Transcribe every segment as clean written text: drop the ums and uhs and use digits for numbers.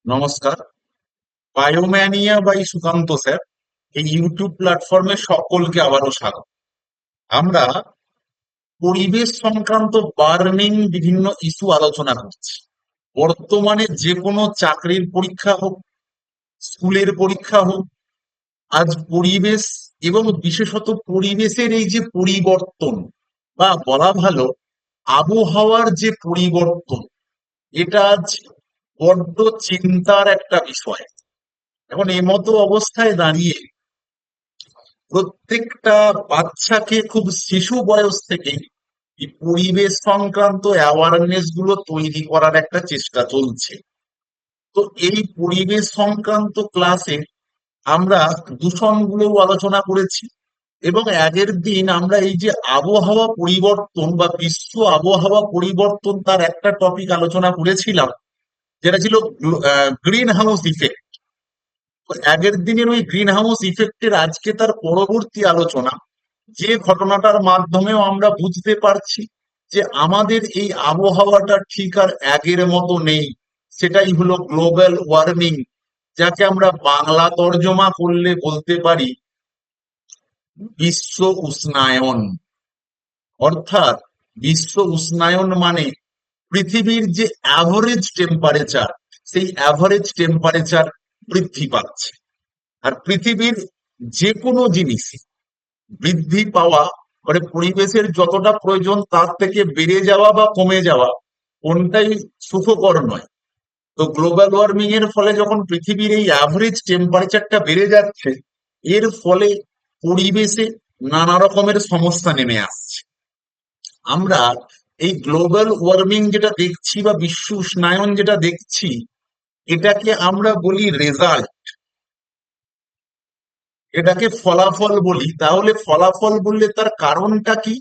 নমস্কার। বায়োম্যানিয়া by Sukanta sir এই YouTube প্ল্যাটফর্মে সকলকে আবারও স্বাগত। আমরা পরিবেশ সংক্রান্ত বার্নিং বিভিন্ন ইস্যু আলোচনা করছি। বর্তমানে যে কোনো চাকরির পরীক্ষা হোক, স্কুলের পরীক্ষা হোক, আজ পরিবেশ এবং বিশেষত পরিবেশের এই যে পরিবর্তন বা বলা ভালো আবহাওয়ার যে পরিবর্তন, এটা আজ বড্ড চিন্তার একটা বিষয়। এখন এমতো অবস্থায় দাঁড়িয়ে প্রত্যেকটা বাচ্চাকে খুব শিশু বয়স থেকেই এই পরিবেশ সংক্রান্ত অ্যাওয়ারনেস গুলো তৈরি করার একটা চেষ্টা চলছে। তো এই পরিবেশ সংক্রান্ত ক্লাসে আমরা দূষণগুলোও আলোচনা করেছি, এবং আগের দিন আমরা এই যে আবহাওয়া পরিবর্তন বা বিশ্ব আবহাওয়া পরিবর্তন তার একটা টপিক আলোচনা করেছিলাম, যেটা ছিল গ্রিন হাউস ইফেক্ট। আগের দিনের ওই গ্রিন হাউস ইফেক্টের আজকে তার পরবর্তী আলোচনা, যে ঘটনাটার মাধ্যমেও আমরা বুঝতে পারছি যে আমাদের এই আবহাওয়াটা ঠিক আর আগের মতো নেই। সেটাই হলো গ্লোবাল ওয়ার্মিং, যাকে আমরা বাংলা তর্জমা করলে বলতে পারি বিশ্ব উষ্ণায়ন। অর্থাৎ বিশ্ব উষ্ণায়ন মানে পৃথিবীর যে অ্যাভারেজ টেম্পারেচার, সেই অ্যাভারেজ টেম্পারেচার বৃদ্ধি পাচ্ছে। আর পৃথিবীর যে কোনো জিনিস বৃদ্ধি পাওয়া মানে পরিবেশের যতটা প্রয়োজন তার থেকে বেড়ে যাওয়া বা কমে যাওয়া কোনটাই সুখকর নয়। তো গ্লোবাল ওয়ার্মিং এর ফলে যখন পৃথিবীর এই অ্যাভারেজ টেম্পারেচারটা বেড়ে যাচ্ছে, এর ফলে পরিবেশে নানা রকমের সমস্যা নেমে আসছে। আমরা এই গ্লোবাল ওয়ার্মিং যেটা দেখছি বা বিশ্ব উষ্ণায়ন যেটা দেখছি, এটাকে আমরা বলি রেজাল্ট, এটাকে ফলাফল বলি। তাহলে ফলাফল বললে তার কারণটা কি?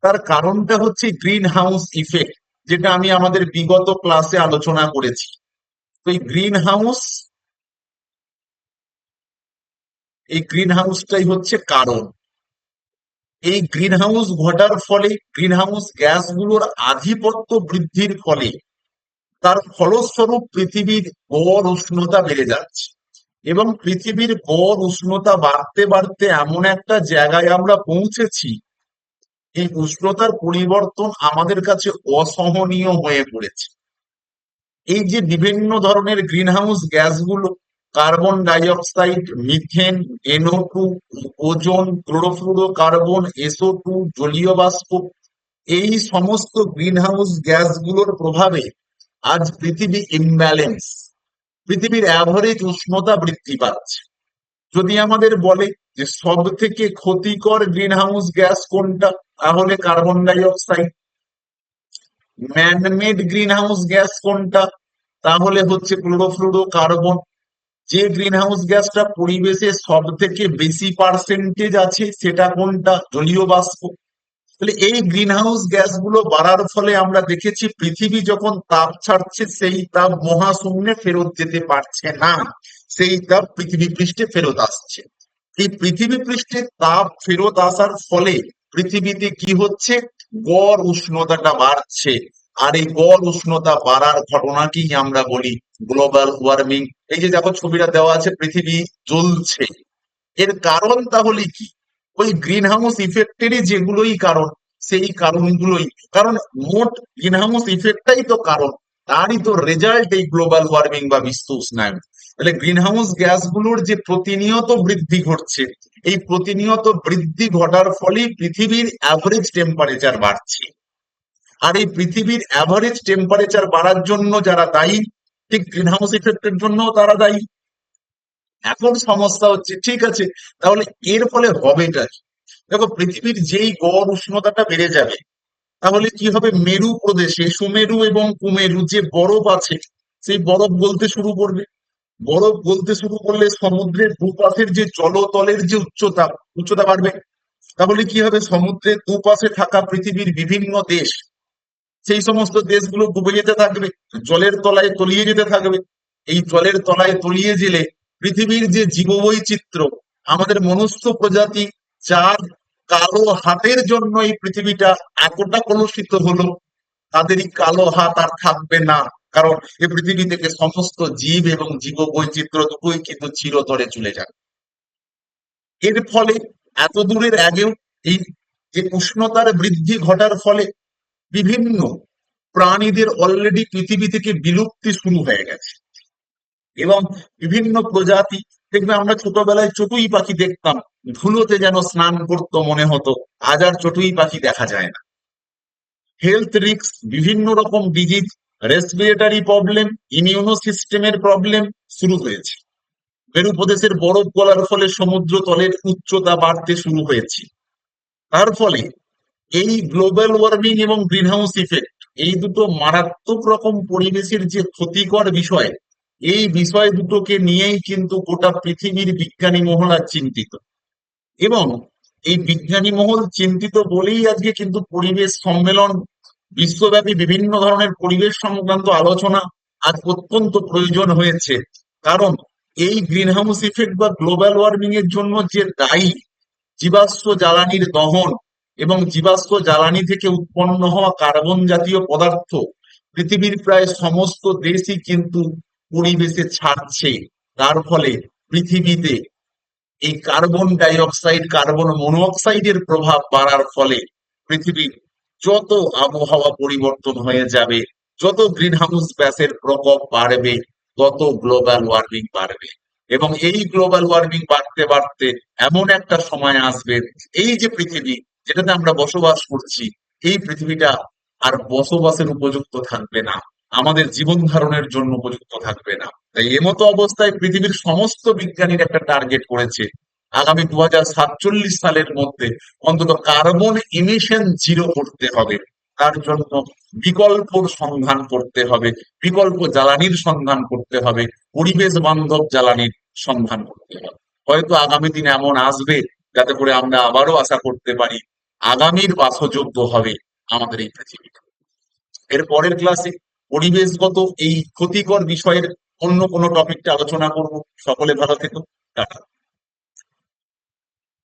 তার কারণটা হচ্ছে গ্রিন হাউস ইফেক্ট, যেটা আমি আমাদের বিগত ক্লাসে আলোচনা করেছি। তো এই গ্রিন হাউসটাই হচ্ছে কারণ। এই গ্রিন হাউস ঘটার ফলে গ্রিন হাউস গ্যাসগুলোর আধিপত্য বৃদ্ধির ফলে তার ফলস্বরূপ পৃথিবীর গড় উষ্ণতা বেড়ে যাচ্ছে, এবং পৃথিবীর গড় উষ্ণতা বাড়তে বাড়তে এমন একটা জায়গায় আমরা পৌঁছেছি, এই উষ্ণতার পরিবর্তন আমাদের কাছে অসহনীয় হয়ে পড়েছে। এই যে বিভিন্ন ধরনের গ্রিনহাউস গ্যাসগুলো, carbon dioxide, methane, NO2, ozone, chlorofluorocarbon, SO2, জলীয় বাষ্প, এই সমস্ত গ্রিনহাউস গ্যাসগুলোর প্রভাবে আজ পৃথিবী ইমব্যালেন্স, পৃথিবীর অ্যাভারেজ উষ্ণতা বৃদ্ধি পাচ্ছে। যদি আমাদের বলে যে সব থেকে ক্ষতিকর গ্রিনহাউস গ্যাস কোনটা, তাহলে carbon die oxide. Man-made greenhouse gas কোনটা, তাহলে হচ্ছে ক্লোরোফ্লুরো কার্বন। যে গ্রিনহাউস গ্যাসটা পরিবেশে সব থেকে বেশি পার্সেন্টেজ আছে সেটা কোনটা, জলীয় বাষ্প। তাহলে এই গ্রিনহাউস গ্যাসগুলো বাড়ার ফলে আমরা দেখেছি পৃথিবী যখন তাপ ছাড়ছে, সেই তাপ মহাশূন্যে ফেরত যেতে পারছে না, সেই তাপ পৃথিবী পৃষ্ঠে ফেরত আসছে। এই পৃথিবী পৃষ্ঠে তাপ ফেরত আসার ফলে পৃথিবীতে কি হচ্ছে, গড় উষ্ণতাটা বাড়ছে। আর এই গড় উষ্ণতা বাড়ার ঘটনাকেই আমরা বলি গ্লোবাল ওয়ার্মিং। এই যে দেখো ছবিটা দেওয়া আছে, পৃথিবী জ্বলছে। এর কারণ তাহলে কি? ওই গ্রিন হাউস ইফেক্টেরই যেগুলোই কারণ, সেই কারণগুলোই। কারণ মোট গ্রিন হাউস ইফেক্টটাই তো কারণ, তারই তো রেজাল্ট এই গ্লোবাল ওয়ার্মিং বা বিশ্ব উষ্ণায়ন। তাহলে গ্রিন হাউস গ্যাসগুলোর যে প্রতিনিয়ত বৃদ্ধি ঘটছে, এই প্রতিনিয়ত বৃদ্ধি ঘটার ফলেই পৃথিবীর অ্যাভারেজ টেম্পারেচার বাড়ছে। আর এই পৃথিবীর অ্যাভারেজ টেম্পারেচার বাড়ার জন্য যারা দায়ী, ঠিক গ্রিন হাউস ইফেক্টের জন্য তারা দায়ী। এখন সমস্যা হচ্ছে, ঠিক আছে, তাহলে এর ফলে হবেটা কি? দেখো, পৃথিবীর যেই গড় উষ্ণতাটা বেড়ে যাবে, তাহলে কি হবে, মেরু প্রদেশে সুমেরু এবং কুমেরু যে বরফ আছে, সেই বরফ গলতে শুরু করবে। বরফ গলতে শুরু করলে সমুদ্রের দুপাশের যে জলতলের যে উচ্চতা, উচ্চতা বাড়বে। তাহলে কি হবে, সমুদ্রের দুপাশে থাকা পৃথিবীর বিভিন্ন দেশ, সেই সমস্ত দেশগুলো ডুবে যেতে থাকবে, জলের তলায় তলিয়ে যেতে থাকবে। এই জলের তলায় তলিয়ে গেলে পৃথিবীর যে জীববৈচিত্র্য, আমাদের মনুষ্য প্রজাতি, যার কালো হাতের জন্য এই পৃথিবীটা এতটা কলুষিত হলো, তাদের এই কালো হাত আর থাকবে না। কারণ এই পৃথিবী থেকে সমস্ত জীব এবং জীব বৈচিত্র্য দুটোই কিন্তু চিরতরে চলে যাবে। এর ফলে এত দূরের আগেও এই যে উষ্ণতার বৃদ্ধি ঘটার ফলে বিভিন্ন প্রাণীদের অলরেডি পৃথিবী থেকে বিলুপ্তি শুরু হয়ে গেছে, এবং বিভিন্ন প্রজাতি, দেখবে আমরা ছোটবেলায় চটুই পাখি দেখতাম, ধুলোতে যেন স্নান করতো মনে হতো, আজ আর চটুই পাখি দেখা যায় না। হেলথ রিস্ক, বিভিন্ন রকম ডিজিজ, রেসপিরেটরি প্রবলেম, ইমিউনো সিস্টেমের প্রবলেম শুরু হয়েছে। মেরু প্রদেশের বরফ গলার ফলে সমুদ্র তলের উচ্চতা বাড়তে শুরু হয়েছে। তার ফলে এই গ্লোবাল ওয়ার্মিং এবং গ্রিনহাউস ইফেক্ট, এই দুটো মারাত্মক রকম পরিবেশের যে ক্ষতিকর বিষয়, এই বিষয় দুটোকে নিয়েই কিন্তু গোটা পৃথিবীর বিজ্ঞানী মহল আজ চিন্তিত। এবং এই বিজ্ঞানী মহল চিন্তিত বলেই আজকে কিন্তু পরিবেশ সম্মেলন, বিশ্বব্যাপী বিভিন্ন ধরনের পরিবেশ সংক্রান্ত আলোচনা আজ অত্যন্ত প্রয়োজন হয়েছে। কারণ এই গ্রিনহাউস ইফেক্ট বা গ্লোবাল ওয়ার্মিং এর জন্য যে দায়ী জীবাশ্ম জ্বালানির দহন এবং জীবাশ্ম জ্বালানি থেকে উৎপন্ন হওয়া কার্বন জাতীয় পদার্থ, পৃথিবীর প্রায় সমস্ত দেশই কিন্তু পরিবেশে ছাড়ছে। তার ফলে পৃথিবীতে এই কার্বন ডাই অক্সাইড, কার্বন মনোঅক্সাইডের প্রভাব বাড়ার ফলে পৃথিবীর যত আবহাওয়া পরিবর্তন হয়ে যাবে, যত গ্রিনহাউস গ্যাসের প্রকোপ বাড়বে, তত গ্লোবাল ওয়ার্মিং বাড়বে। এবং এই গ্লোবাল ওয়ার্মিং বাড়তে বাড়তে এমন একটা সময় আসবে, এই যে পৃথিবী যেটাতে আমরা বসবাস করছি, এই পৃথিবীটা আর বসবাসের উপযুক্ত থাকবে না, আমাদের জীবন ধারণের জন্য উপযুক্ত থাকবে না। তাই এমতো অবস্থায় পৃথিবীর সমস্ত বিজ্ঞানীর একটা টার্গেট করেছে, আগামী 2047 সালের মধ্যে অন্তত কার্বন ইমিশন জিরো করতে হবে। তার জন্য বিকল্প সন্ধান করতে হবে, বিকল্প জ্বালানির সন্ধান করতে হবে, পরিবেশ বান্ধব জ্বালানির সন্ধান করতে হবে। হয়তো আগামী দিন এমন আসবে যাতে করে আমরা আবারও আশা করতে পারি আগামীর বাসযোগ্য হবে আমাদের এই পৃথিবীটা। এর পরের ক্লাসে পরিবেশগত এই ক্ষতিকর বিষয়ের অন্য কোনো টপিকটা আলোচনা করব। সকলে ভালো থেকো, টাটা।